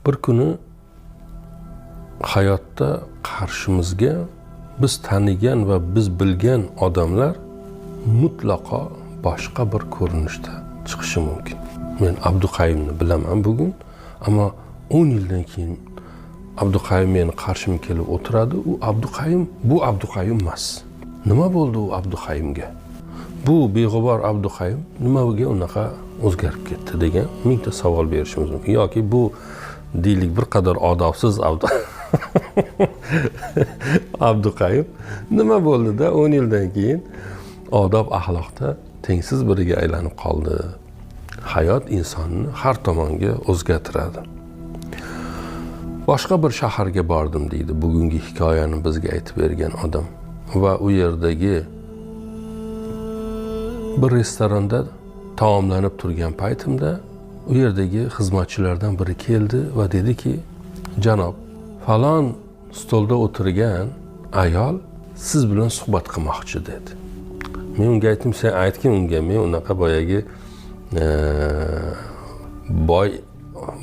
Bir kuni hayotda qarshimizga biz tanigan va biz bilgan odamlar mutlaqo boshqa bir ko'rinishda chiqishi mumkin. Men Abduqayimni bilaman bugun, ammo 10 yildan keyin Abduqayim meni qarshimga kelib o'tiradi. U Abduqayim bu Abduqayim emas. Nima bo'ldi u Abduqayimga? Bu beg'ubor Abduqayim nimaga unaqa o'zgarib ketdi degan mingta savol berishimiz mumkin. Yoki bu deylik bir qadar odobsiz Abduqayim nima bo'ldi-da 10 yildan keyin odob axloqda tengsiz biriga aylanib qoldi. Hayot insonni har tomonga o'zgartiradi. Boshqa bir shaharga bordim deydi bugungi hikoyani bizga aytib bergan odam. Va u yerdagi bir restoranda taomlanib turgan paytimda u yerdagi xizmatchilardan biri keldi va dediki, "Janob, falon stolda o'tirgan ayol siz bilan suhbat qilmoqchi" dedi. Men unga aytdim, "Sen aytgin unga, men unaqa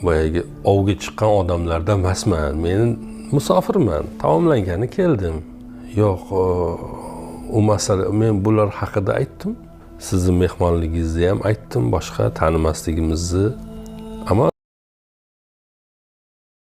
boyagi ovga chiqqan odamlardan emasman. Men musofirman, taomlangani keldim." Yo'q, u masala men bular haqida aytdim. Sizning mehmonligingizda ham aytdim, boshqa tanimasligimizni